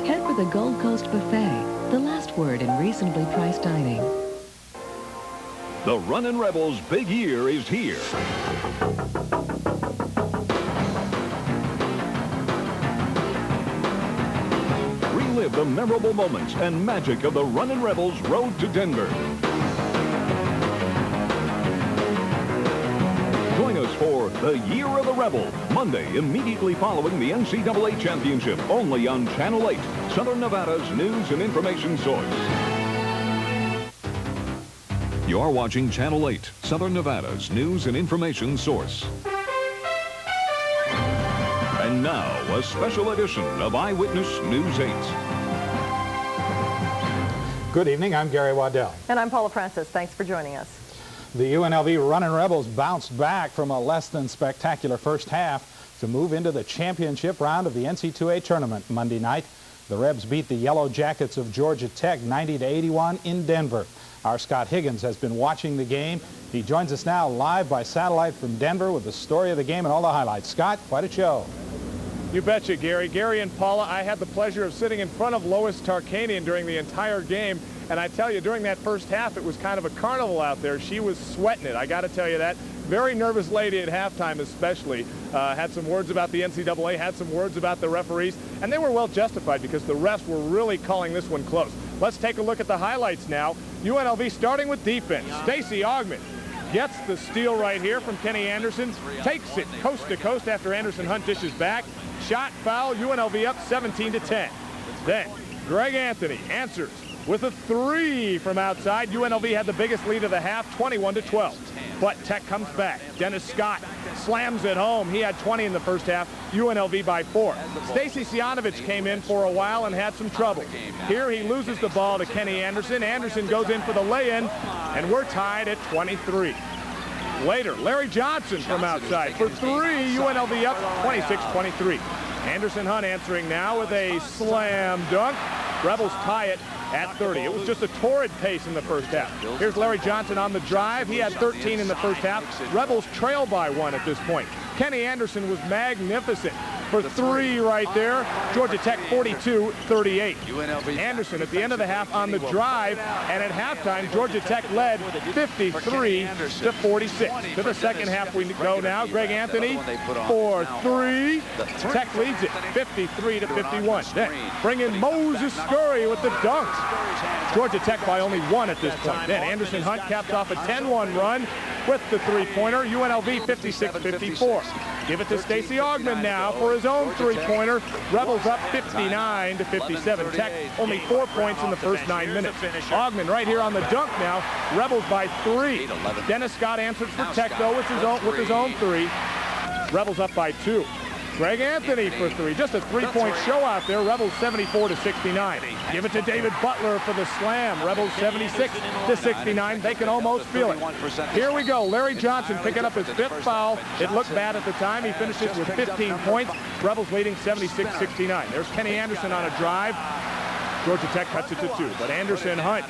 Head for the Gold Coast Buffet, the last word in reasonably priced dining. The Runnin' Rebels' big year is here. Relive the memorable moments and magic of the Runnin' Rebels' road to Denver. Join us for the Year of the Rebel, Monday, immediately following the NCAA Championship, only on Channel 8, Southern Nevada's news and information source. You're watching Channel 8, Southern Nevada's news and information source. And now, a special edition of Eyewitness News 8. Good evening, I'm Gary Waddell. And I'm Paula Francis. Thanks for joining us. The UNLV Runnin' Rebels bounced back from a less than spectacular first half to move into the championship round of the NC2A tournament Monday night. The Rebs beat the Yellow Jackets of Georgia Tech 90-81 in Denver. Our Scott Higgins has been watching the game. He joins us now live by satellite from Denver with the story of the game and all the highlights. Scott, quite a show. You betcha, Gary. Gary and Paula, I had the pleasure of sitting in front of Lois Tarkanian during the entire game. And I tell you, during that first half, it was kind of a carnival out there. She was sweating it, I got to tell you that. Very nervous lady at halftime especially. Had some words about the NCAA, had some words about the referees, and they were well justified because the refs were really calling this one close. Let's take a look at the highlights now. UNLV starting with defense. Stacey Augman gets the steal right here from Kenny Anderson, takes it coast to coast after Anderson Hunt dishes back. Shot foul, UNLV up 17-10. Then Greg Anthony answers with a three from outside. UNLV had the biggest lead of the half, 21-12. But Tech comes back. Dennis Scott slams it home. He had 20 in the first half. UNLV by 4. Stacey Sianovich came in for a while and had some trouble. Here he loses the ball to Kenny Anderson. Anderson goes in for the lay-in, and we're tied at 23. Later, Larry Johnson from outside for 3. UNLV up 26-23. Anderson Hunt answering now with a slam dunk. Rebels tie it at 30. It was just a torrid pace in the first half. Here's Larry Johnson on the drive. He had 13 in the first half. Rebels trail by 1 at this point. Kenny Anderson was magnificent for 3 right there. Georgia Tech 42-38. Anderson at the end of the half on the drive, and at halftime Georgia Tech led 53-46. To the second half we go now. Greg Anthony for 3. Tech leads it 53-51. Then bring in Moses Scurry with the dunk. Georgia Tech by only 1 at this point. Then Anderson Hunt caps off a 10-1 run with the three-pointer. UNLV 56-54. Give it to Stacey Augman now for his own three-pointer. Rebels up 59-57. Tech only 4 points in the first 9 minutes. Augman right here on the dunk now. Rebels by 3. Dennis Scott answers for Tech though with his own 3. Rebels up by 2. Greg Anthony for 3. Just a three-point show out there. Rebels 74-69. Give it to David Butler for the slam. Rebels 76-69. They can almost feel it. Here we go. Larry Johnson picking up his 5th foul. It looked bad at the time. He finishes with 15 points. Rebels leading 76-69. There's Kenny Anderson on a drive. Georgia Tech cuts it to 2, but Anderson Hunt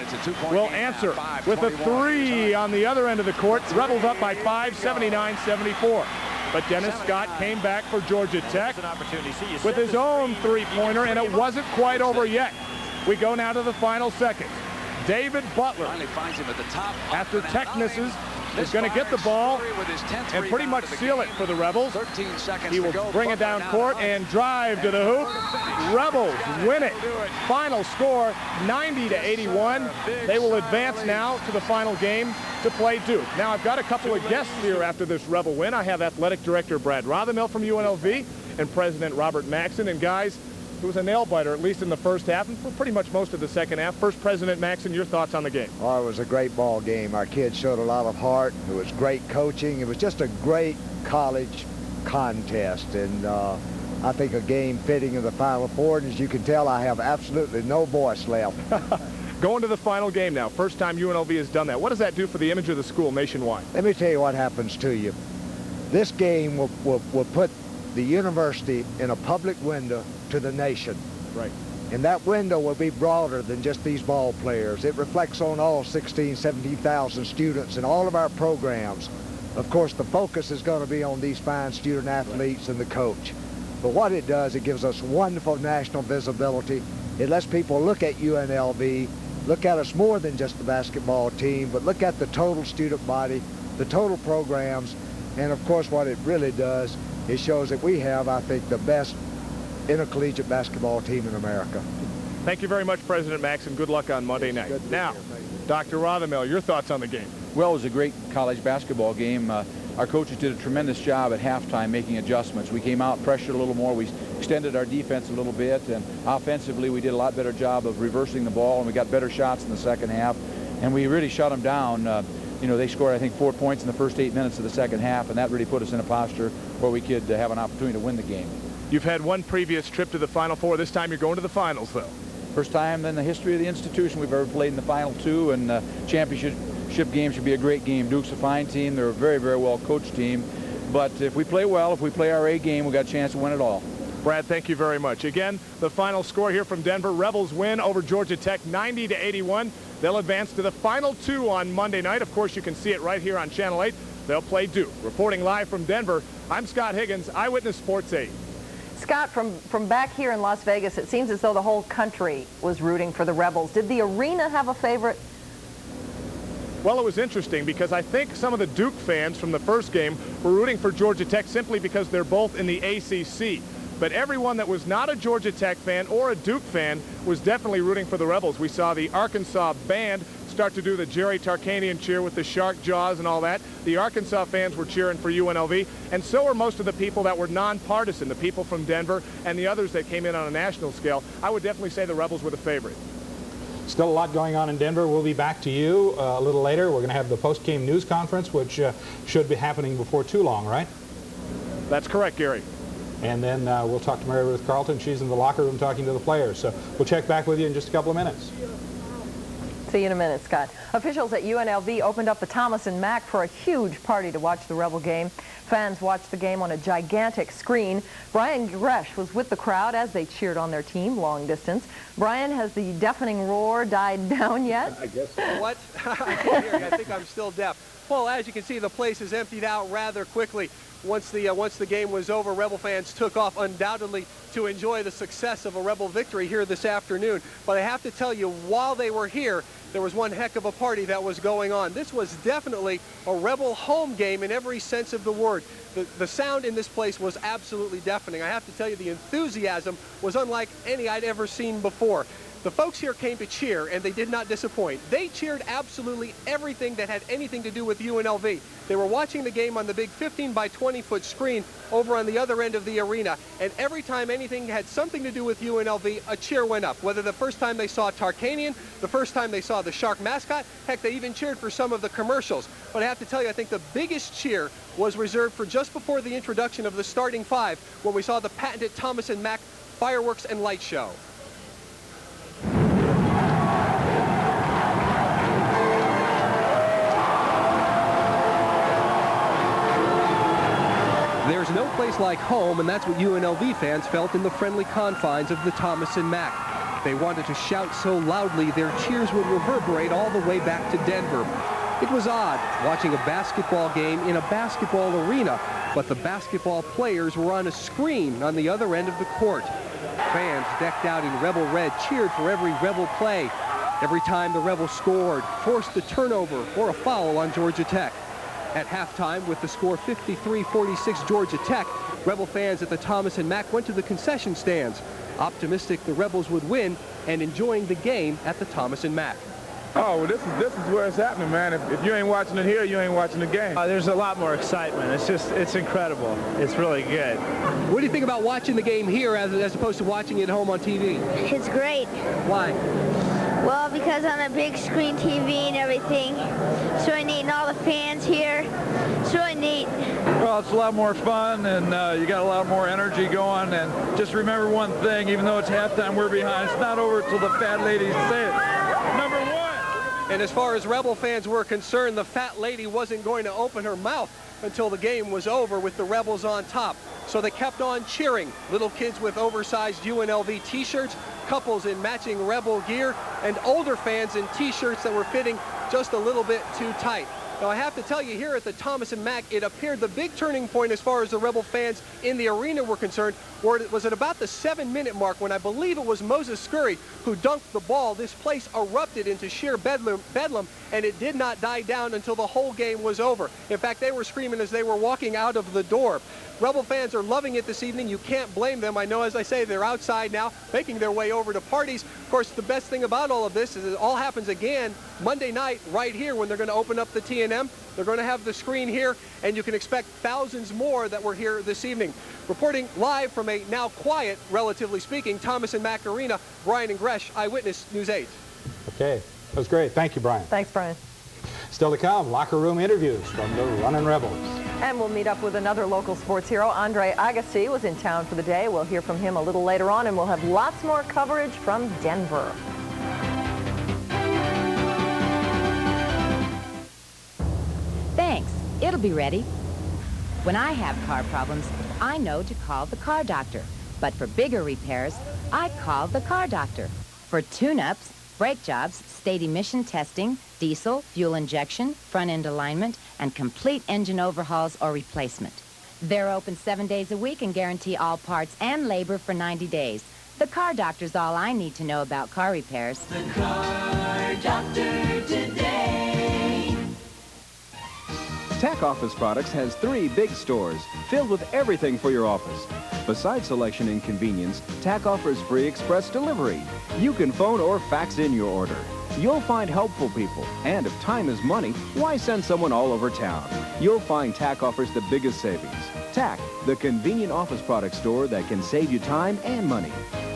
will answer with a 3 on the other end of the court. Rebels up by 5, 79-74. But Dennis Scott came back for Georgia Tech with his own three-pointer, and it wasn't quite over yet. We go now to the final seconds. David Butler, after Tech misses, is going to get the ball and pretty much seal it for the Rebels. He will bring it down court and drive to the hoop. Rebels win it. Final score 90-81. They will advance now to the final game to play Duke. Now I've got a couple of guests here after this Rebel win. I have Athletic Director Brad Rothermill from UNLV and President Robert Maxson. And guys, it was a nail-biter, at least in the first half and for pretty much most of the second half. First, President Maxson, your thoughts on the game? Oh, it was a great ball game. Our kids showed a lot of heart. It was great coaching. It was just a great college contest. And I think a game fitting in the Final Four. And as you can tell, I have absolutely no voice left. Going to the final game now. First time UNLV has done that. What does that do for the image of the school nationwide? Let me tell you what happens to you. This game will put the university in a public window to the nation. Right. And that window will be broader than just these ball players. It reflects on all 16, 17,000 students and all of our programs. Of course, the focus is going to be on these fine student athletes and the coach. But what it does, it gives us wonderful national visibility. It lets people look at UNLV, look at us more than just the basketball team, but look at the total student body, the total programs, and of course what it really does, it shows that we have, I think, the best intercollegiate basketball team in America. Thank you very much, President Max, and good luck on Monday night. Now, Dr. Rothermel, your thoughts on the game? Well, it was a great college basketball game. Our coaches did a tremendous job at halftime making adjustments. We came out, pressured a little more. We extended our defense a little bit, and offensively we did a lot better job of reversing the ball, and we got better shots in the second half, and we really shut them down. You know, they scored, I think, 4 points in the first 8 minutes of the second half, and that really put us in a posture where we could have an opportunity to win the game. You've had one previous trip to the Final Four. This time you're going to the finals, though. First time in the history of the institution we've ever played in the Final Two, and championship game should be a great game. Duke's a fine team. They're a very, very well-coached team. But if we play well, if we play our A game, we've got a chance to win it all. Brad, thank you very much. Again, the final score here from Denver. Rebels win over Georgia Tech 90-81. They'll advance to the Final Two on Monday night. Of course, you can see it right here on Channel 8. They'll play Duke. Reporting live from Denver, I'm Scott Higgins, Eyewitness Sports 8. Scott, from back here in Las Vegas, it seems as though the whole country was rooting for the Rebels. Did the arena have a favorite? Well, it was interesting because I think some of the Duke fans from the first game were rooting for Georgia Tech simply because they're both in the ACC. But everyone that was not a Georgia Tech fan or a Duke fan was definitely rooting for the Rebels. We saw the Arkansas band start to do the Jerry Tarkanian cheer with the shark jaws and all that. The Arkansas fans were cheering for UNLV, and so were most of the people that were nonpartisan, the people from Denver and the others that came in on a national scale. I would definitely say the Rebels were the favorite. Still a lot going on in Denver. We'll be back to you a little later. We're going to have the post-game news conference, which should be happening before too long, right? That's correct, Gary. And then we'll talk to Mary Ruth Carlton. She's in the locker room talking to the players. So we'll check back with you in just a couple of minutes. See you in a minute, Scott. Officials at UNLV opened up the Thomas and Mack for a huge party to watch the Rebel game. Fans watched the game on a gigantic screen. Brian Gresh was with the crowd as they cheered on their team long distance. Brian, has the deafening roar died down yet? I guess so. What? I can't hear you. I think I'm still deaf. Well, as you can see, the place is emptied out rather quickly. Once the game was over, Rebel fans took off undoubtedly to enjoy the success of a Rebel victory here this afternoon. But I have to tell you, while they were here, there was one heck of a party that was going on. This was definitely a Rebel home game in every sense of the word. The sound in this place was absolutely deafening. I have to tell you, the enthusiasm was unlike any I'd ever seen before. The folks here came to cheer, and they did not disappoint. They cheered absolutely everything that had anything to do with UNLV. They were watching the game on the big 15 by 20-foot screen over on the other end of the arena, and every time anything had something to do with UNLV, a cheer went up. Whether the first time they saw Tarkanian, the first time they saw the Shark mascot, heck, they even cheered for some of the commercials. But I have to tell you, I think the biggest cheer was reserved for just before the introduction of the starting five, when we saw the patented Thomas and Mack fireworks and light show. There's no place like home, and that's what UNLV fans felt in the friendly confines of the Thomas and Mack. They wanted to shout so loudly their cheers would reverberate all the way back to Denver. It was odd watching a basketball game in a basketball arena, but the basketball players were on a screen on the other end of the court. Fans decked out in Rebel red cheered for every Rebel play. Every time the Rebels scored, forced a turnover or a foul on Georgia Tech. At halftime, with the score 53-46 Georgia Tech, Rebel fans at the Thomas and Mack went to the concession stands, optimistic the Rebels would win and enjoying the game at the Thomas and Mack. Oh, well, this is where it's happening, man. If you ain't watching it here, you ain't watching the game. There's a lot more excitement. It's incredible. It's really good. What do you think about watching the game here as opposed to watching it at home on TV? It's great. Why? Well, because on a big screen TV and everything. It's really neat, and all the fans here. It's really neat. Well, it's a lot more fun, and you got a lot more energy going. And just remember one thing, even though it's halftime, we're behind. It's not over till the fat ladies say it. Number one. And as far as Rebel fans were concerned, the fat lady wasn't going to open her mouth until the game was over with the Rebels on top. So they kept on cheering. Little kids with oversized UNLV t-shirts, couples in matching Rebel gear, and older fans in t-shirts that were fitting just a little bit too tight. Now, I have to tell you, here at the Thomas and Mack, it appeared the big turning point as far as the Rebel fans in the arena were concerned was at about the 7-minute mark when I believe it was Moses Scurry who dunked the ball. This place erupted into sheer bedlam, and it did not die down until the whole game was over. In fact, they were screaming as they were walking out of the door. Rebel fans are loving it this evening. You can't blame them. I know, as I say, they're outside now, making their way over to parties. Of course, the best thing about all of this is it all happens again Monday night right here when they're going to open up the T&M. They're going to have the screen here, and you can expect thousands more that were here this evening. Reporting live from a now quiet, relatively speaking, Thomas and Mack Arena, Brian and Gresh, Eyewitness News 8. Okay, that was great. Thank you, Brian. Thanks, Brian. Still to come, locker room interviews from the Runnin' Rebels. And we'll meet up with another local sports hero. Andre Agassi was in town for the day. We'll hear from him a little later on, and we'll have lots more coverage from Denver. Thanks. It'll be ready. When I have car problems, I know to call the car doctor. But for bigger repairs, I call the car doctor. For tune-ups, brake jobs, state emission testing, diesel, fuel injection, front-end alignment, and complete engine overhauls or replacement. They're open 7 days a week and guarantee all parts and labor for 90 days. The car doctor's all I need to know about car repairs. The car doctor today. TAC Office Products has 3 big stores filled with everything for your office. Besides selection and convenience, TAC offers free express delivery. You can phone or fax in your order. You'll find helpful people, and if time is money, why send someone all over town? You'll find TAC offers the biggest savings. TAC, the convenient office product store that can save you time and money.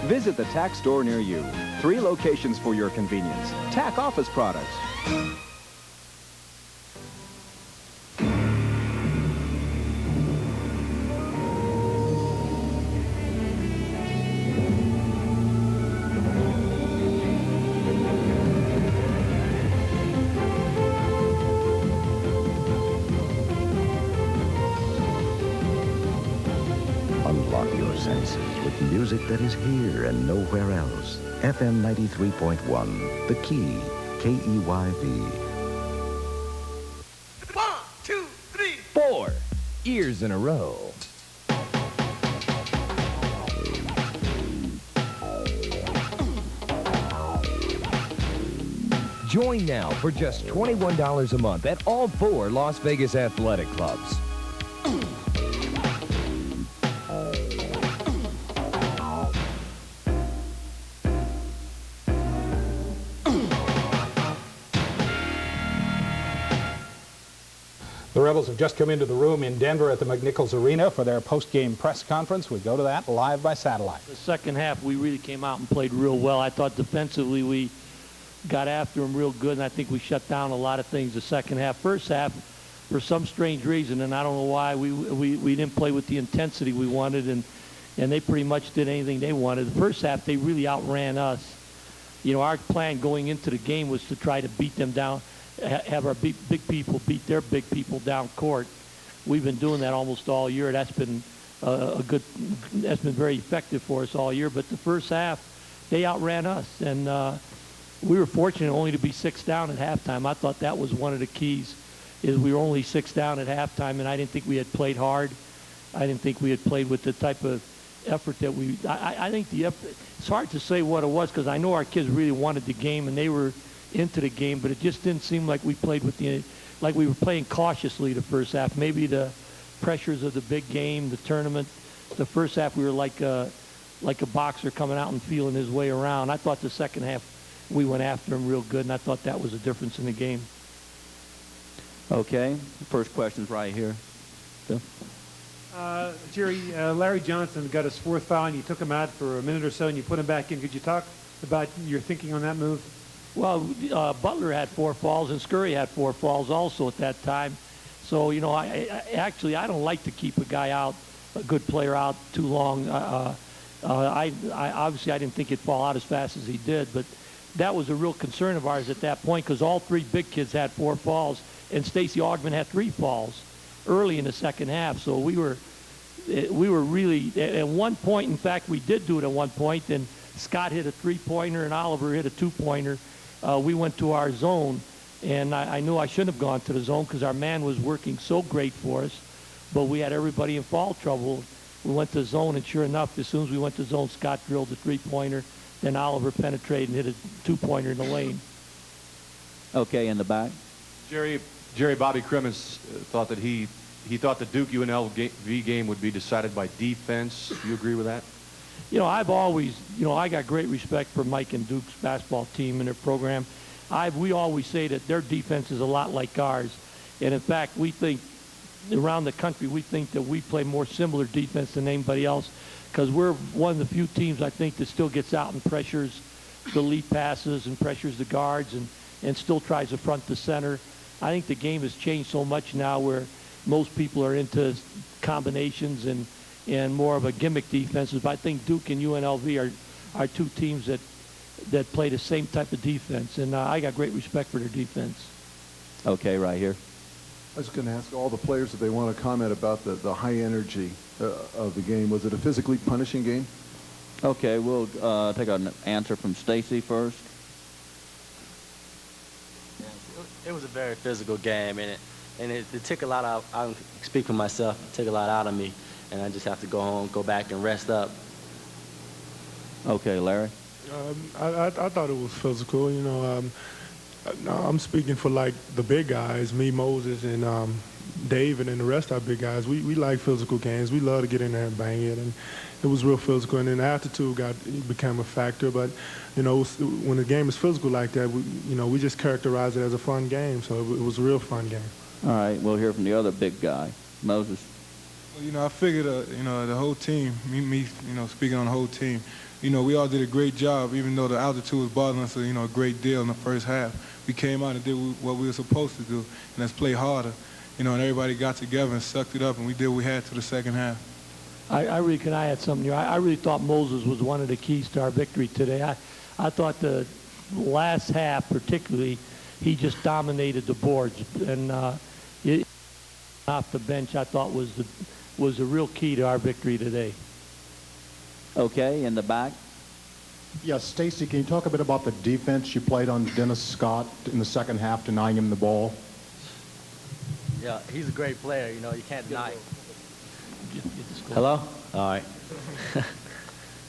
Visit the TAC store near you. 3 locations for your convenience. TAC Office Products. Unlock your senses with music that is here and nowhere else. FM 93.1, The Key, KEYV. 1, 2, 3, 4 years in a row. Join now for just $21 a month at all 4 Las Vegas athletic clubs. The Rebels have just come into the room in Denver at the McNichols Arena for their post-game press conference. We go to that live by satellite. The second half, we really came out and played real well. I thought defensively we got after them real good, and I think we shut down a lot of things the second half. First half, for some strange reason, and I don't know why, we didn't play with the intensity we wanted, and they pretty much did anything they wanted. The first half, they really outran us. You know, our plan going into the game was to try to beat them down, have our big people beat their big people down court. We've been doing that almost all year. That's been that's been very effective for us all year. But the first half, they outran us, and we were fortunate only to be 6 down at halftime. I thought that was one of the keys, is we were only 6 down at halftime, and I didn't think we had played hard. I didn't think we had played with the type of effort that we. I think the effort. It's hard to say what it was because I know our kids really wanted the game and they were into the game, but it just didn't seem like we played with like we were playing cautiously the first half. Maybe the pressures of the big game, the tournament. The first half we were like a boxer coming out and feeling his way around. I thought the second half we went after him real good, and I thought that was a difference in the game. Okay, first question's right here. Phil? Jerry, Larry Johnson got his 4th foul, and you took him out for a minute or so, and you put him back in. Could you talk about your thinking on that move? Well, Butler had 4 falls, and Scurry had 4 falls also at that time. So, you know, I don't like to keep a guy out, a good player out too long. Obviously I didn't think he'd fall out as fast as he did, but that was a real concern of ours at that point because all 3 big kids had 4 falls, and Stacey Augman had 3 falls early in the second half. So we were really, at one point, in fact, we did do it at one point, and Scott hit a 3-pointer and Oliver hit a 2-pointer. We went to our zone, and I knew I shouldn't have gone to the zone because our man was working so great for us, but we had everybody in foul trouble. we went to zone, and sure enough, as soon as we went to zone, Scott drilled a three-pointer. Then Oliver penetrated and hit a two-pointer in the lane. Okay, in the back. Jerry Bobby Crimmins thought that he thought the Duke UNLV game would be decided by defense. Do you agree with that? You know, I've always, you know, I got great respect for Mike and Duke's basketball team and their program. We always say that their defense is a lot like ours. And in fact, we think around the country, we think that we play more similar defense than anybody else because we're one of the few teams, I think, that still gets out and pressures the lead passes and pressures the guards and still tries to front the center. I think the game has changed so much now where most people are into combinations and more of a gimmick defenses. But I think Duke and UNLV are two teams that play the same type of defense. And I got great respect for their defense. Okay, right here. I was going to ask all the players if they want to comment about the high energy of the game. Was it a physically punishing game? Okay, we'll take an answer from Stacy first. It was a very physical game, and it took a lot out. I speak for myself. It took a lot out of me, and I just have to go home, go back, and rest up. Okay, Larry. I thought it was physical. You know, I'm speaking for like the big guys, me, Moses, and David, and the rest of our big guys. We like physical games. We love to get in there and bang it, and it was real physical. And then the altitude became a factor. But you know, when the game is physical like that, we just characterize it as a fun game. So it was a real fun game. All right, we'll hear from the other big guy, Moses. Well, you know, I figured, the whole team, me, speaking on the whole team, we all did a great job, even though the altitude was bothering us, a great deal in the first half. We came out and did what we were supposed to do, and that's play harder. And everybody got together and sucked it up, and we did what we had to the second half. Can I add something here? I really thought Moses was one of the keys to our victory today. I thought the last half, particularly, he just dominated the boards, and off the bench, I thought was a real key to our victory today. Okay, in the back. Yes, Stacy, can you talk a bit about the defense you played on Dennis Scott in the second half, denying him the ball? Yeah, he's a great player. You can't deny it. Hello? All right.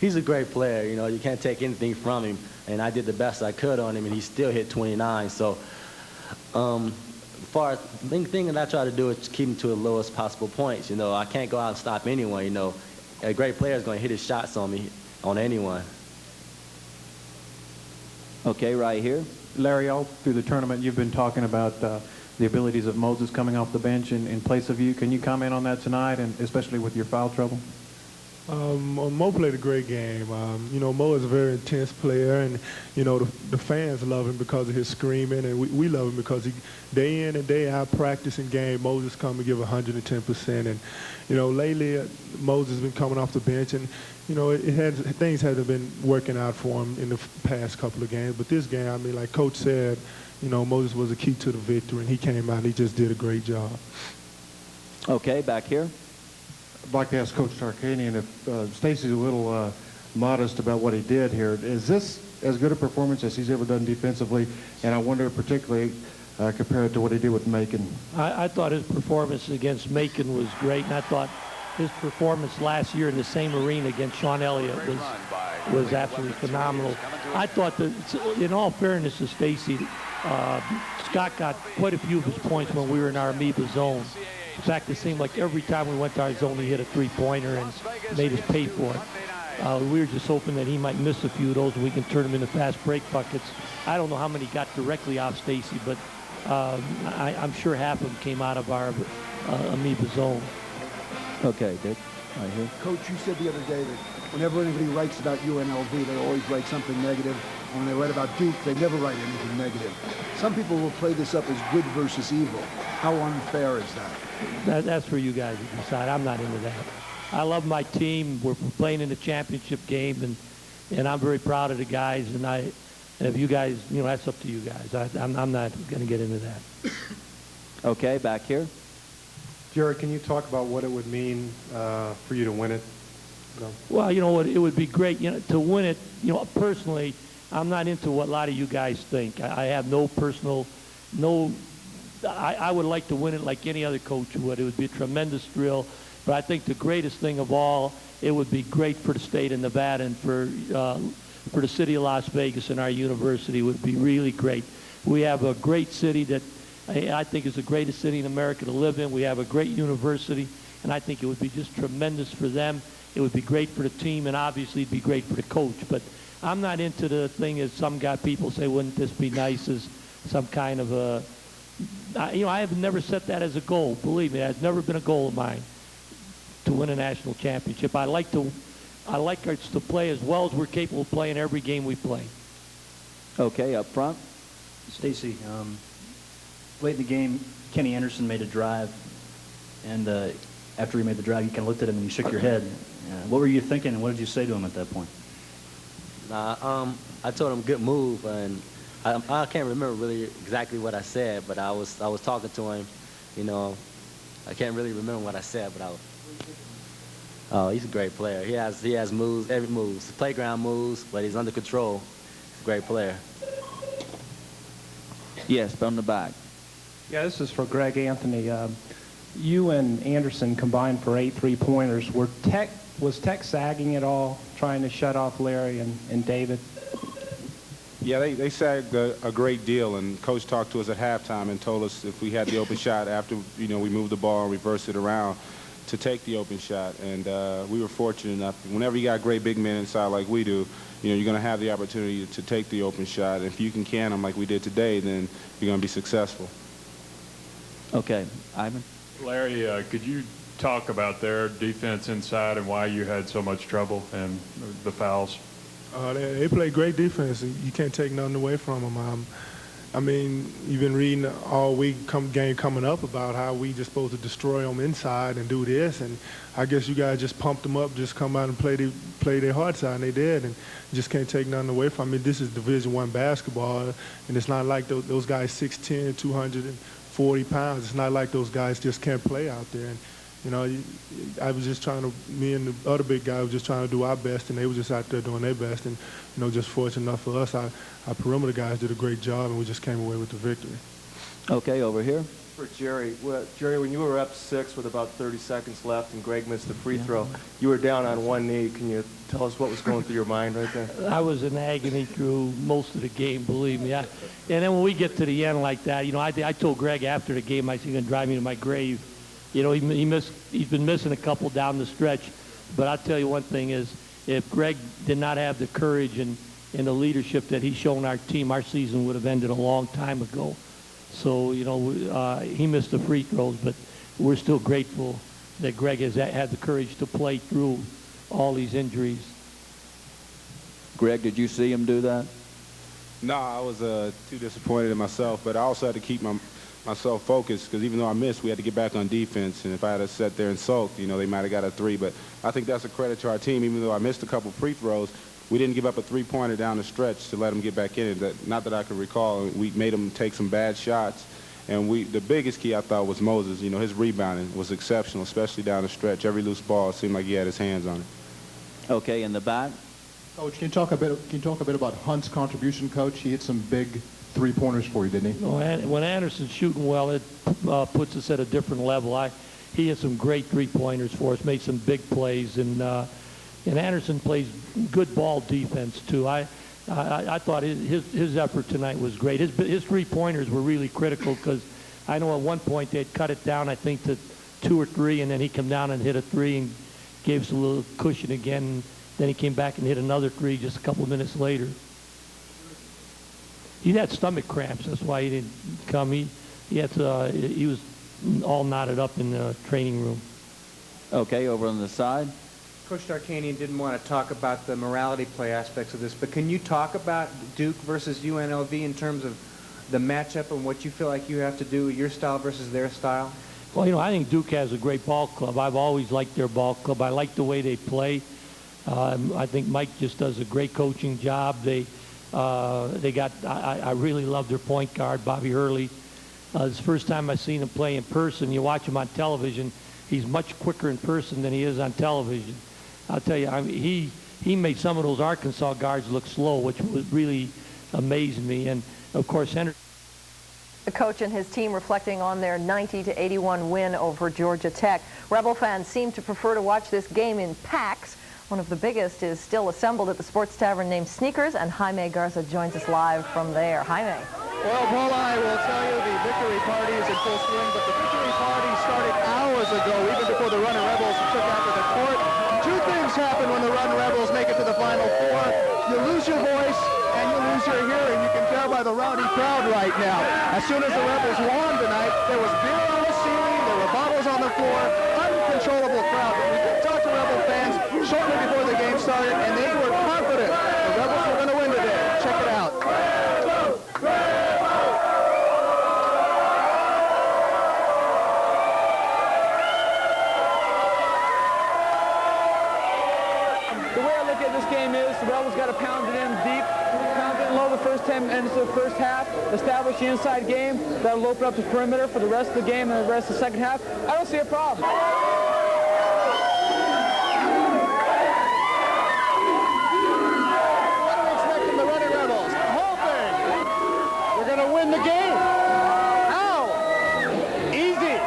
He's a great player. You can't take anything from him. And I did the best I could on him, and he still hit 29. So, the thing that I try to do is keep him to the lowest possible points. I can't go out and stop anyone. A great player is going to hit his shots on me, on anyone. Okay, right here. Larry, all through the tournament, you've been talking about the abilities of Moses coming off the bench in place of you. Can you comment on that tonight, and especially with your foul trouble? Mo played a great game. Mo is a very intense player, and the fans love him because of his screaming, and we love him because he day in and day out practicing game. Moses come and give 110%, and lately Moses has been coming off the bench, and things haven't been working out for him in the past couple of games. But this game, I mean, like Coach said, Moses was a key to the victory, and he came out and he just did a great job. Okay, back here. I'd like to ask Coach Tarkanian if Stacy's a little modest about what he did here. Is this as good a performance as he's ever done defensively? And I wonder particularly compared to what he did with Macon. I thought his performance against Macon was great, and I thought his performance last year in the same arena against Sean Elliott was absolutely phenomenal. I thought that, in all fairness to Stacy, Scott got quite a few of his points when we were in our amoeba zone. In fact, it seemed like every time we went to our zone, he hit a three-pointer and made us pay for it. We were just hoping that he might miss a few of those and we can turn them into fast break buckets. I don't know how many got directly off Stacy, but I'm sure half of them came out of our amoeba zone. Okay, Dick, right here. Coach, you said the other day that whenever anybody writes about UNLV, they always write something negative. And when they write about Duke, they never write anything negative. Some people will play this up as good versus evil. How unfair is that? That's for you guys to decide. I'm not into that. I love my team. We're playing in a championship game, and I'm very proud of the guys. And if you guys, that's up to you guys. I'm not going to get into that. Okay, back here. Jared, can you talk about what it would mean for you to win it? Well, it would be great, to win it. Personally, I'm not into what a lot of you guys think. I have no personal, I would like to win it like any other coach would. It would be a tremendous thrill. But I think the greatest thing of all, it would be great for the state of Nevada and for the city of Las Vegas and our university. Would be really great. We have a great city that I think is the greatest city in America to live in. We have a great university, and I think it would be just tremendous for them. It would be great for the team, and obviously it'd be great for the coach. But I'm not into the thing as some people say, wouldn't this be nice, as some kind of a, I have never set that as a goal. Believe me, that's never been a goal of mine to win a national championship. I like us to play as well as we're capable of playing every game we play. Okay, up front. Stacy, late in the game, Kenny Anderson made a drive, and after he made the drive, you kind of looked at him and you shook your head. What were you thinking, and what did you say to him at that point? I told him good move, and I can't remember really exactly what I said, but I was talking to him. You know, I can't really remember what I said, but oh, he's a great player. He has moves, every moves, playground moves, but he's under control. He's a great player. Yes, from the back. Yeah, this is for Greg Anthony. You and Anderson combined for 8 3-pointers. Was Tech sagging at all, trying to shut off Larry and David? Yeah, they sagged a great deal, and Coach talked to us at halftime and told us if we had the open shot after we moved the ball and reversed it around, to take the open shot. And we were fortunate enough. Whenever you got great big men inside like we do, you're going to have the opportunity to take the open shot. If you can them like we did today, then you're going to be successful. Okay, Ivan. Larry, could you talk about their defense inside and why you had so much trouble and the fouls? They play great defense. You can't take nothing away from them. I mean, you've been reading all week game coming up about how we just supposed to destroy them inside and do this, and I guess you guys just pumped them up, just come out and play their hearts out, and they did, and you just can't take nothing away from them. I mean, this is Division I basketball, and it's not like those guys 6'10", 240 pounds. It's not like those guys just can't play out there. And, I was just me and the other big guy was just trying to do our best, and they were just out there doing their best. And, just fortunate enough for us, our perimeter guys did a great job, and we just came away with the victory. Okay, over here. For Jerry. Jerry, when you were up 6 with about 30 seconds left and Greg missed the free throw, you were down on one knee. Can you tell us what was going through your mind right there? I was in agony through most of the game, believe me. And then when we get to the end like that, I told Greg after the game, I said, you're going to drive me to my grave. He's been missing a couple down the stretch. But I'll tell you one thing is, if Greg did not have the courage and the leadership that he's shown our team, our season would have ended a long time ago. So, he missed the free throws, but we're still grateful that Greg has had the courage to play through all these injuries. Greg, did you see him do that? No, I was too disappointed in myself, but I also had to keep myself focused, because even though I missed, we had to get back on defense, and if I had sat there and sulked, they might have got a 3. But I think that's a credit to our team. Even though I missed a couple free throws, we didn't give up a 3-pointer down the stretch to let them get back in it. Not that I can recall. We made them take some bad shots, and the biggest key I thought was Moses. His rebounding was exceptional, especially down the stretch. Every loose ball, it seemed like he had his hands on it. Okay, in the back. Coach, can you talk a bit about Hunt's contribution, Coach? He hit some big 3-pointers for you, didn't he? When Anderson's shooting well, it puts us at a different level. He had some great 3-pointers for us, made some big plays, and Anderson plays good ball defense too. I thought his effort tonight was great. His 3-pointers were really critical, because I know at one point they'd cut it down, I think, to 2 or 3, and then he come down and hit a 3 and gave us a little cushion again. Then he came back and hit another 3 just a couple of minutes later. He had stomach cramps. That's why he didn't come. He was all knotted up in the training room. Okay, over on the side. Coach Tarkanian didn't want to talk about the morality play aspects of this, but can you talk about Duke versus UNLV in terms of the matchup and what you feel like you have to do, your style versus their style? Well, I think Duke has a great ball club. I've always liked their ball club. I like the way they play. I think Mike just does a great coaching job. I really love their point guard, Bobby Hurley. It's the first time I've seen him play in person. You watch him on television, he's much quicker in person than he is on television. I'll tell you, he made some of those Arkansas guards look slow, which was really amazed me. And, of course, Henderson. The coach and his team reflecting on their 90-81 win over Georgia Tech. Rebel fans seem to prefer to watch this game in packs. One of the biggest is still assembled at the sports tavern named Sneakers, and Jaime Garza joins us live from there. Jaime. Well, Paula, I will tell you the victory party is in full swing, but the victory party started hours ago, even before the Running Rebels took out to the court. Two things happen when the Running Rebels make it to the Final Four. You lose your voice and you lose your hearing. You can tell by the rowdy crowd right now. As soon as the Rebels won tonight, there was beer on the ceiling, there were bottles on the floor, uncontrollable crowd. But we did talk to Rebel fans shortly before the game started, and they were confident the Rebels were going to win today. Check it out. The way I look at this game is the Rebels got to pound it in deep, pound it in low the first 10 minutes of the first half, establish the inside game. That'll open up the perimeter for the rest of the game and the rest of the second half. I don't see a problem. What do we expect from the Running Rebels? The whole thing. We're going to win the game. How? Easy.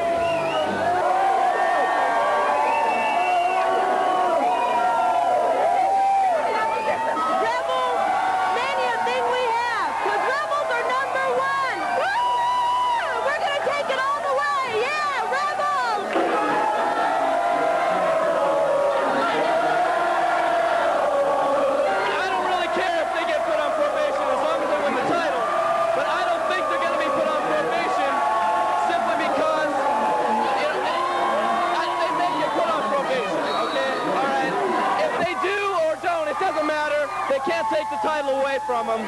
They can't take the title away from them.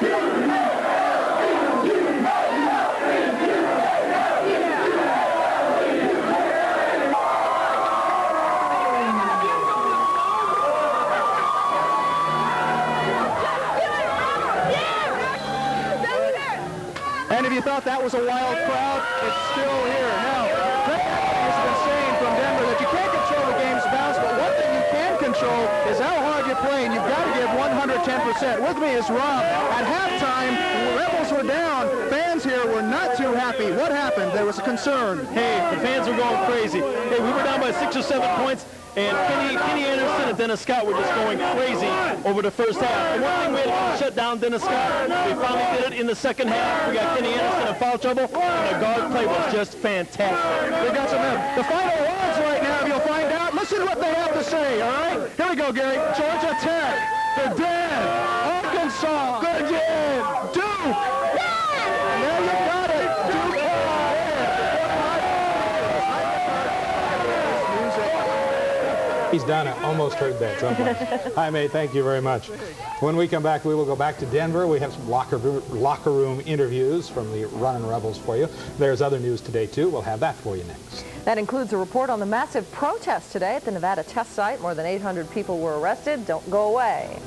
And if you thought that was a wild crowd, it's still here. Now, Greg has been saying from Denver that you can't control the game's bounce, but one thing you can control is how hard you're playing. You've got to give 110%. With me is Rob. At halftime, Rebels were down. Fans here were not too happy. What happened? There was a concern. Hey, the fans were going crazy. Hey, we were down by 6 or 7 points, and Kenny Anderson and Dennis Scott were just going crazy over the first half. And one thing we had to shut down Dennis Scott. We finally did it in the second half. We got Kenny Anderson in foul trouble, and the guard play was just fantastic. They got some the final odds right now, you'll find out. Listen to what they have to say, all right? Here we go, Gary. Georgia Tech, they're dead. Arkansas, they're dead. Duke. And there you got it. Duke. He's done it. Almost heard that someplace. Jaime, thank you very much. When we come back, we will go back to Denver. We have some locker room interviews from the Running Rebels for you. There's other news today, too. We'll have that for you next. That includes a report on the massive protest today at the Nevada test site. More than 800 people were arrested. Don't go away.